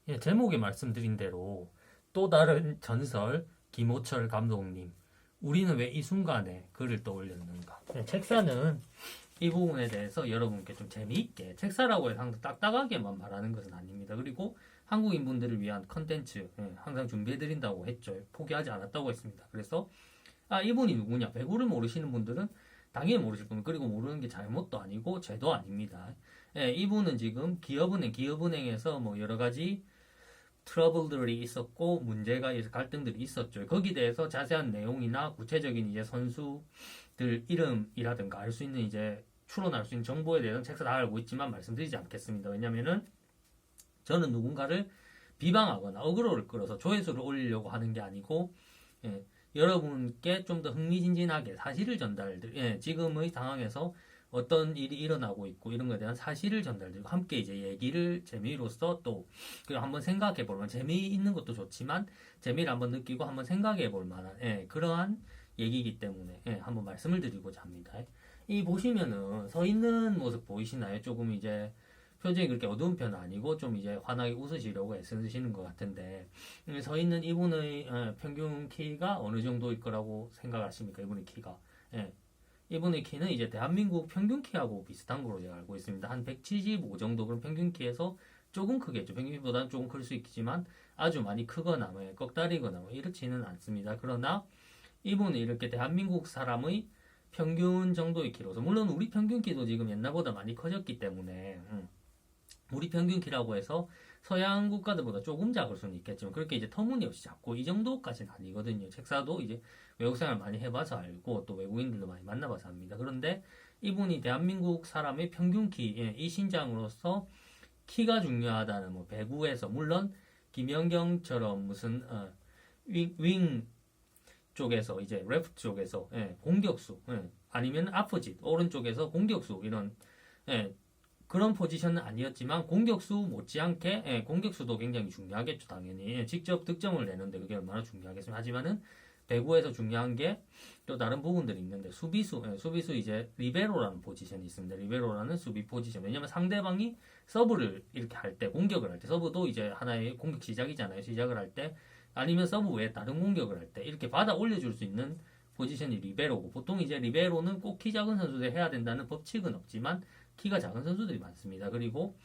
예, 제목에 말씀드린 대로 또 다른 전설 김호철 감독님. 우리는 왜 이 순간에 글을 떠올렸는가? 예, 책사는 이 부분에 대해서 여러분께 좀 재미있게 책사라고 해서 항상 딱딱하게만 말하는 것은 아닙니다. 그리고 한국인 분들을 위한 컨텐츠 항상 준비해드린다고 했죠. 포기하지 않았다고 했습니다. 그래서 이분이 누구냐? 배구를 모르시는 분들은 당연히 모르실 겁니다. 그리고 모르는 게 잘못도 아니고 죄도 아닙니다. 예, 이분은 지금 기업은행에서 뭐 여러 가지 트러블들이 있었고 문제가 있어 갈등들이 있었죠. 거기에 대해서 자세한 내용이나 구체적인 이제 선수들 이름이라든가 알 수 있는 이제 추론할 수 있는 정보에 대해서는 책사 다 알고 있지만 말씀드리지 않겠습니다. 왜냐면은 저는 누군가를 비방하거나 어그로를 끌어서 조회수를 올리려고 하는 게 아니고 예, 여러분께 좀 더 흥미진진하게 사실을 지금의 상황에서 어떤 일이 일어나고 있고 이런 것에 대한 사실을 전달드리고 함께 이제 얘기를 재미로써 또 그리고 한번 생각해 볼 만한 재미있는 것도 좋지만 재미를 한번 느끼고 한번 생각해 볼 만한 그러한 얘기이기 때문에 한번 말씀을 드리고자 합니다. 이 보시면은 서 있는 모습 보이시나요? 조금 이제 표정이 그렇게 어두운 편은 아니고 좀 이제 환하게 웃으시려고 애쓰시는 것 같은데 서 있는 이분의 평균 키가 어느 정도일 거라고 생각하십니까? 이분의 키가 이분의 키는 이제 대한민국 평균 키하고 비슷한 걸로 제가 알고 있습니다. 한 175 정도 그런 평균 키에서 조금 크겠죠. 평균보다는 조금 클 수 있지만 아주 많이 크거나 꺽다리거나 이렇지는 않습니다. 그러나 이분은 이렇게 대한민국 사람의 평균 정도의 키로서 물론 우리 평균 키도 지금 옛날보다 많이 커졌기 때문에 우리 평균 키라고 해서 서양 국가들보다 조금 작을 수는 있겠지만 그렇게 이제 터무니없이 작고 이 정도까지는 아니거든요. 책사도 이제 외국 생활 많이 해봐서 알고 또 외국인들도 많이 만나봐서 압니다. 그런데 이분이 대한민국 사람의 평균 키, 이 신장으로서 키가 중요하다는 뭐 배구에서 물론 김연경처럼 무슨 윙 쪽에서 이제 레프트 쪽에서 공격수 아니면 아포짓 오른쪽에서 공격수 이런 그런 포지션은 아니었지만 공격수 못지않게 공격수도 굉장히 중요하겠죠. 당연히 직접 득점을 내는데 그게 얼마나 중요하겠습니까? 하지만은 배구에서 중요한 게 또 다른 부분들이 있는데 수비수 이제 리베로라는 포지션이 있습니다. 리베로라는 수비 포지션. 왜냐면 상대방이 서브를 이렇게 할 때 공격을 할 때 서브도 이제 하나의 공격 시작이잖아요. 시작을 할 때 아니면 서브 외에 다른 공격을 할 때 이렇게 받아 올려줄 수 있는 포지션이 리베로고 보통 이제 리베로는 꼭 키 작은 선수들 해야 된다는 법칙은 없지만 키가 작은 선수들이 많습니다. 그리고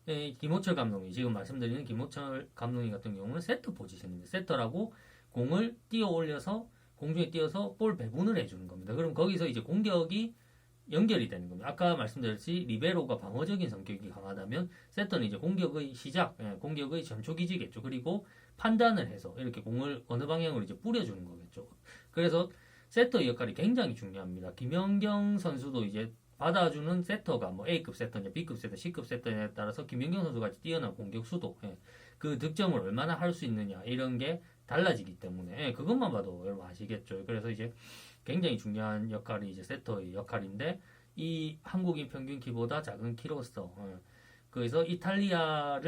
김호철 감독이 지금 말씀드리는 김호철 감독님 같은 경우는 세터 포지션입니다. 세터라고 공을 띄어 올려서 공중에 띄어서 볼 배분을 해주는 겁니다. 그럼 거기서 이제 공격이 연결이 되는 겁니다. 아까 말씀드렸듯이 리베로가 방어적인 성격이 강하다면 세터는 이제 공격의 시작, 공격의 전초기지겠죠. 그리고 판단을 해서 이렇게 공을 어느 방향으로 이제 뿌려주는 거겠죠. 그래서 세터의 역할이 굉장히 중요합니다. 김연경 선수도 이제 받아주는 세터가 뭐 A급 세터냐, B급 세터, C급 세터냐에 따라서 김연경 선수가 뛰어난 공격수도 그 득점을 얼마나 할 수 있느냐 이런 게 달라지기 때문에 그것만 봐도 여러분 아시겠죠. 그래서 이제 굉장히 중요한 역할이 이제 세터의 역할인데 이 한국인 평균 키보다 작은 키로서 그래서 이탈리아와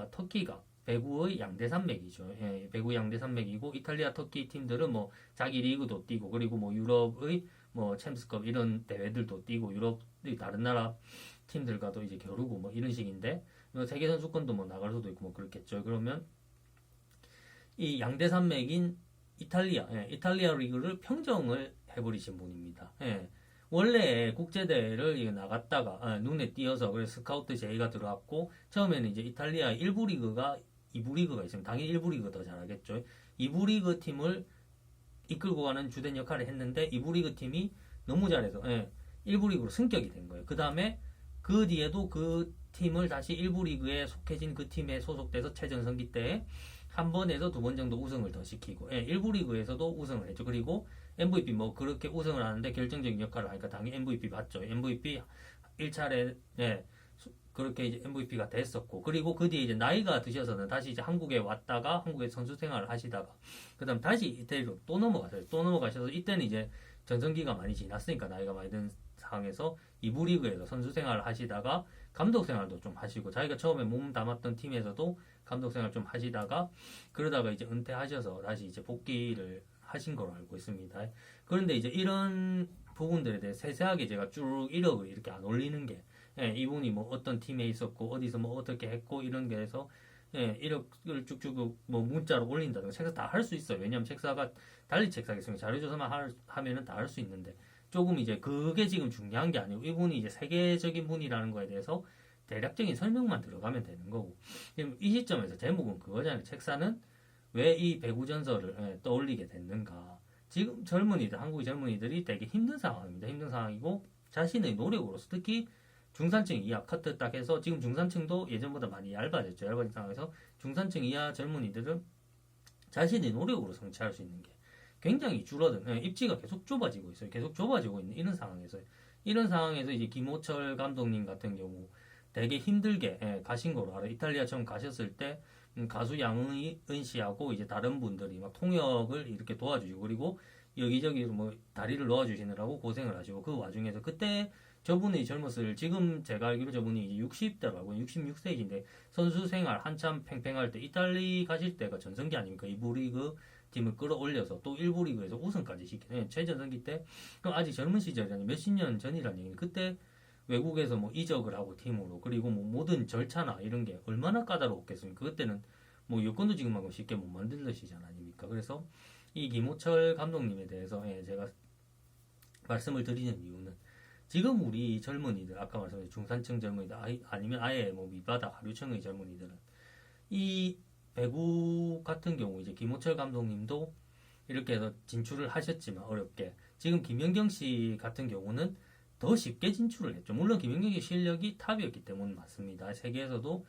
터키가 배구의 양대 산맥이죠. 배구 양대 산맥이고 이탈리아 터키 팀들은 뭐 자기 리그도 뛰고 그리고 뭐 유럽의 뭐 챔스컵 이런 대회들도 뛰고 유럽의 다른 나라 팀들과도 이제 겨루고 뭐 이런 식인데 세계 선수권도 뭐 나갈 수도 있고 뭐 그렇겠죠. 그러면 이 양대 산맥인 이탈리아 리그를 평정을 해버리신 분입니다. 원래 국제대회를 나갔다가 눈에 띄어서 그래서 스카우트 제의가 들어왔고 처음에는 이제 이탈리아 1부 리그가 2부 리그가 있으면 당연히 1부 리그가 더 잘하겠죠. 2부 리그 팀을 이끌고 가는 주된 역할을 했는데 2부 리그 팀이 너무 잘해서 1부 리그로 승격이 된 거예요. 그 다음에 그 뒤에도 그 팀을 다시 1부 리그에 속해진 그 팀에 소속돼서 최전성기 때 한 번에서 두 번 정도 우승을 더 시키고 1부 리그에서도 우승을 했죠. 그리고 MVP 뭐 그렇게 우승을 하는데 결정적인 역할을 하니까 당연히 MVP 받죠. MVP 1차례 그렇게 이제 MVP가 됐었고 그리고 그 뒤에 이제 나이가 드셔서는 다시 이제 한국에 왔다가 한국에 선수 생활을 하시다가 그다음 다시 이태리로 또 넘어가세요. 또 넘어가셔서 이때는 이제 전성기가 많이 지났으니까 나이가 많이 든 상황에서 2부 리그에서 선수 생활을 하시다가 감독 생활도 좀 하시고 자기가 처음에 몸 담았던 팀에서도 감독 생활 좀 하시다가 그러다가 이제 은퇴하셔서 다시 이제 복귀를 하신 걸로 알고 있습니다. 그런데 이제 이런 부분들에 대해 세세하게 제가 쭉 이력을 이렇게 안 올리는 게 이분이 뭐 어떤 팀에 있었고 어디서 뭐 어떻게 했고 이런 게 해서 이력을 쭉쭉 뭐 문자로 올린다든가 책사 다 할 수 있어요. 왜냐하면 책사가 달리 책사겠으면 자료조사만 하면은 다 할 수 있는데 조금 이제 그게 지금 중요한 게 아니고 이분이 이제 세계적인 분이라는 거에 대해서 대략적인 설명만 들어가면 되는 거고 지금 이 시점에서 제목은 그거잖아요. 책사는 왜 이 배구 전설을 떠올리게 됐는가. 지금 젊은이들, 한국의 젊은이들이 되게 힘든 상황입니다. 힘든 상황이고 자신의 노력으로서 특히 중산층 이하 커트 딱 해서 지금 중산층도 예전보다 많이 얇아졌죠. 얇아진 상황에서 중산층 이하 젊은이들은 자신의 노력으로 성취할 수 있는 게 굉장히 줄어든 입지가 계속 좁아지고 있어요. 계속 좁아지고 있는 이런 상황에서 이제 김호철 감독님 같은 경우 되게 힘들게 가신 거로 알아요. 이탈리아 처음 가셨을 때 가수 양의은 씨하고 이제 다른 분들이 막 통역을 이렇게 도와주시고 그리고 여기저기 뭐 다리를 놓아주시느라고 고생을 하시고 그 와중에서 그때 저분이 젊었을 지금 제가 알기로 저분이 이제 60대로 알고 66세이신데 선수 생활 한참 팽팽할 때 이탈리 가실 때가 전성기 아닙니까? 2부 리그 팀을 끌어올려서 또 1부 리그에서 우승까지 시키는 최전성기 때 그럼 아직 젊은 시절이라니 몇십 년 전이라는 얘기는 그때 외국에서 뭐 이적을 하고 팀으로 그리고 뭐 모든 절차나 이런 게 얼마나 까다로웠겠습니까? 그때는 뭐 여권도 지금만큼 쉽게 못 만들듯이잖아 아닙니까? 그래서 이 김호철 감독님에 대해서 제가 말씀을 드리는 이유는 지금 우리 젊은이들 아까 말씀드린 중산층 젊은이들 아니면 아예 뭐 밑바닥 하류층의 젊은이들은 이 배구 같은 경우 이제 김호철 감독님도 이렇게 해서 진출을 하셨지만 어렵게 지금 김연경 씨 같은 경우는 더 쉽게 진출을 했죠. 물론 김연경 씨 실력이 탑이었기 때문에 맞습니다. 세계에서도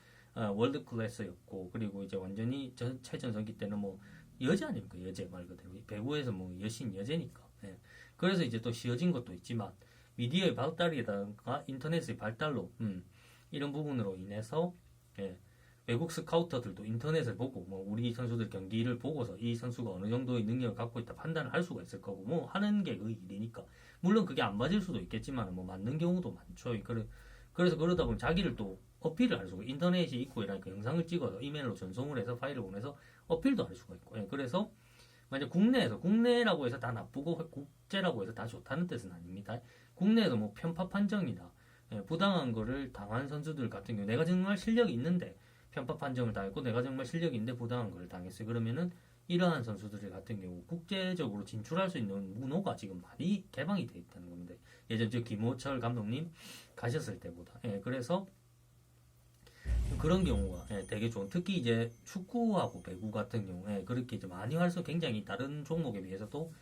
월드 클래스였고 그리고 이제 완전히 최전성기 때는 뭐 여자 아닙니까? 여제 말 그대로 배구에서 뭐 여신 여제니까. 그래서 이제 또 쉬워진 것도 있지만 미디어의 발달이라든가 인터넷의 발달로 이런 부분으로 인해서 외국 스카우터들도 인터넷을 보고 뭐 우리 선수들 경기를 보고서 이 선수가 어느 정도의 능력을 갖고 있다 판단을 할 수가 있을 거고 뭐 하는 게 그 일이니까 물론 그게 안 맞을 수도 있겠지만 뭐 맞는 경우도 많죠. 그래서 그러다 보면 자기를 또 어필을 할 수가 인터넷이 있고 이러니까 영상을 찍어서 이메일로 전송을 해서 파일을 보내서 어필도 할 수가 있고 그래서 만약 국내라고 해서 다 나쁘고 국제라고 해서 다 좋다는 뜻은 아닙니다. 국내에서 뭐 편파 판정이나 부당한 거를 당한 선수들 같은 경우 내가 정말 실력이 있는데 편파 판정을 당했고 내가 정말 실력이 있는데 부당한 걸 당했어요. 그러면은 이러한 선수들 같은 경우 국제적으로 진출할 수 있는 문호가 지금 많이 개방이 돼 있다는 건데 예전 저 김호철 감독님 가셨을 때보다 그래서 그런 경우가 되게 좋은 특히 이제 축구하고 배구 같은 경우에 그렇게 이제 많이 굉장히 다른 종목에 비해서도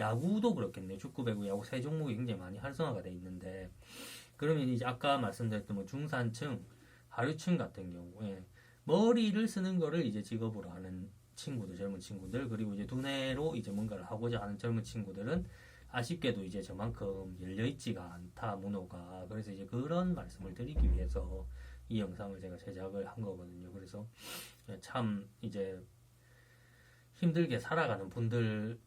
야구도 그렇겠네요. 축구, 배구, 야구 세 종목이 굉장히 많이 활성화가 돼 있는데 그러면 이제 아까 말씀드렸던 뭐 중산층, 하류층 같은 경우에 머리를 쓰는 거를 이제 직업으로 하는 친구들, 젊은 친구들 그리고 이제 두뇌로 이제 뭔가를 하고자 하는 젊은 친구들은 아쉽게도 이제 저만큼 열려있지가 않다 문호가 그래서 이제 그런 말씀을 드리기 위해서 이 영상을 제가 제작을 한 거거든요. 그래서 참 이제 힘들게 살아가는 분들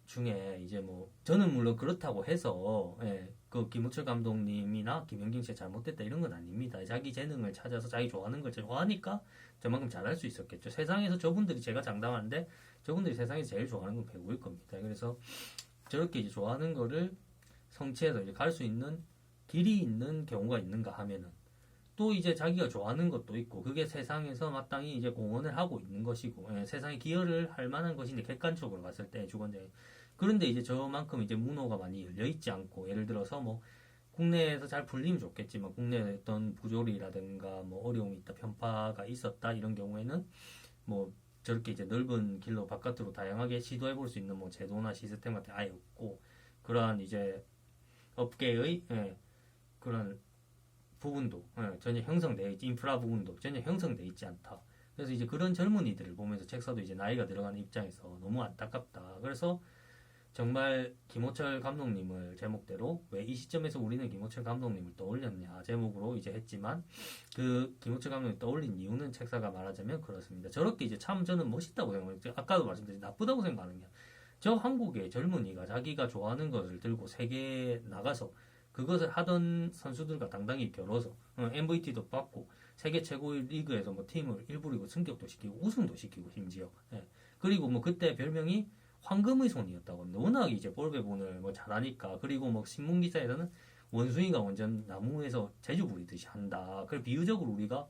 중에 이제 뭐 저는 물론 그렇다고 해서 그 김우철 감독님이나 김연경 씨가 잘못됐다 이런 건 아닙니다. 자기 재능을 찾아서 자기 좋아하는 걸 좋아하니까 저만큼 잘할 수 있었겠죠. 세상에서 저분들이 제가 장담하는데 저분들이 세상에서 제일 좋아하는 건 배구일 겁니다. 그래서 저렇게 이제 좋아하는 거를 성취해서 이제 갈 수 있는 길이 있는 경우가 있는가 하면은 또 이제 자기가 좋아하는 것도 있고 그게 세상에서 마땅히 이제 공헌을 하고 있는 것이고 세상에 기여를 할 만한 것인데 객관적으로 봤을 때 주관적인 그런데 이제 저만큼 이제 문호가 많이 열려 있지 않고 예를 들어서 뭐 국내에서 잘 풀리면 좋겠지만 국내에 어떤 부조리라든가 뭐 어려움이 있다 편파가 있었다 이런 경우에는 뭐 저렇게 이제 넓은 길로 바깥으로 다양하게 시도해 볼 수 있는 뭐 제도나 시스템 같은 게 아예 없고 그러한 이제 업계의 그런 부분도 전혀 형성되어 있지 인프라 부분도 전혀 형성되어 있지 않다. 그래서 이제 그런 젊은이들을 보면서 책사도 이제 나이가 들어가는 입장에서 너무 안타깝다. 그래서 정말 김호철 감독님을 제목대로 왜 이 시점에서 우리는 김호철 감독님을 떠올렸냐 제목으로 이제 했지만 그 김호철 감독님을 떠올린 이유는 책사가 말하자면 그렇습니다. 저렇게 이제 참 저는 멋있다고 생각해요. 아까도 말씀드린 나쁘다고 생각하는 게 저 한국의 젊은이가 자기가 좋아하는 것을 들고 세계에 나가서 그것을 하던 선수들과 당당히 겨뤄서 MVT도 받고 세계 최고의 리그에서 뭐 팀을 일부 리그 승격도 시키고 우승도 시키고 심지어 그리고 뭐 그때 별명이 황금의 손이었다고 합니다. 워낙 이제 볼 배분을 뭐 잘하니까 그리고 뭐 신문 기사에서는 원숭이가 완전 나무에서 제주 부리듯이 한다. 그래 비유적으로 우리가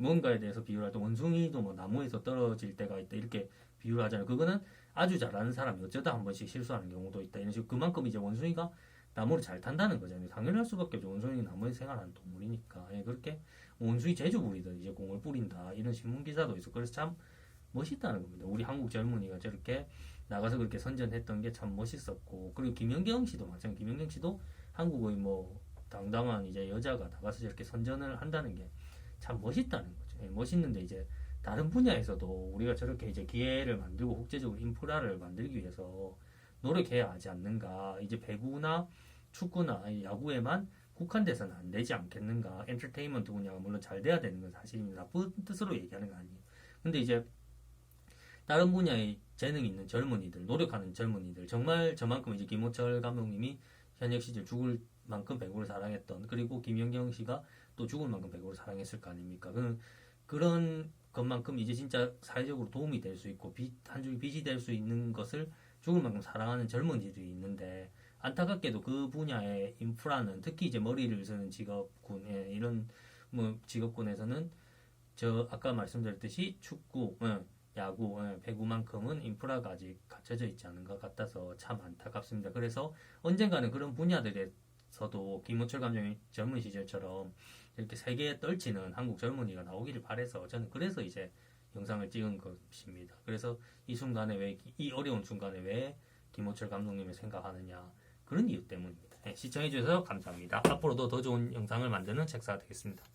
무언가에 대해서 비유를 할 때 원숭이도 뭐 나무에서 떨어질 때가 있다 이렇게 비유를 하잖아요. 그거는 아주 잘하는 사람이 어쩌다 한 번씩 실수하는 경우도 있다. 이런 식으로 그만큼 이제 원숭이가 나무를 잘 탄다는 거잖아요. 당연할 수밖에 없죠. 원숭이는 나무에 생활하는 동물이니까. 예, 그렇게 원숭이 제주 부리듯 이제 공을 뿌린다. 이런 신문 기사도 있어. 그래서 참 멋있다는 겁니다. 우리 한국 젊은이가 저렇게 나가서 그렇게 선전했던 게 참 멋있었고, 그리고 김연경 씨도 마찬가지. 김연경 씨도 한국의 뭐 당당한 이제 여자가 나가서 저렇게 선전을 한다는 게 참 멋있다는 거죠. 예, 멋있는데 이제 다른 분야에서도 우리가 저렇게 이제 기회를 만들고 국제적으로 인프라를 만들기 위해서 노력해야 하지 않는가. 이제 배구나 축구나 야구에만 국한돼서는 안 되지 않겠는가. 엔터테인먼트 분야가 물론 잘 돼야 되는 건 사실입니다. 나쁜 뜻으로 얘기하는 거 아니에요. 근데 이제 다른 분야에 재능 있는 젊은이들, 노력하는 젊은이들, 정말 저만큼 이제 김호철 감독님이 현역 시절 죽을 만큼 배구를 사랑했던, 그리고 김연경 씨가 또 죽을 만큼 배구를 사랑했을 거 아닙니까? 그런 것만큼 이제 진짜 사회적으로 도움이 될 수 있고, 한 줄기 빛이 될 수 있는 것을 죽을 만큼 사랑하는 젊은이들이 있는데, 안타깝게도 그 분야의 인프라는 특히 이제 머리를 쓰는 직업군, 이런 뭐 직업군에서는 저 아까 말씀드렸듯이 축구, 야구, 배구만큼은 인프라가 아직 갖춰져 있지 않은 것 같아서 참 안타깝습니다. 그래서 언젠가는 그런 분야들에서도 김호철 감독이 젊은 시절처럼 이렇게 세계에 떨치는 한국 젊은이가 나오기를 바래서 저는 그래서 이제 영상을 찍은 것입니다. 그래서 이 어려운 순간에 왜 김호철 감독님을 생각하느냐 그런 이유 때문입니다. 시청해주셔서 감사합니다. 앞으로도 더 좋은 영상을 만드는 책사가 되겠습니다.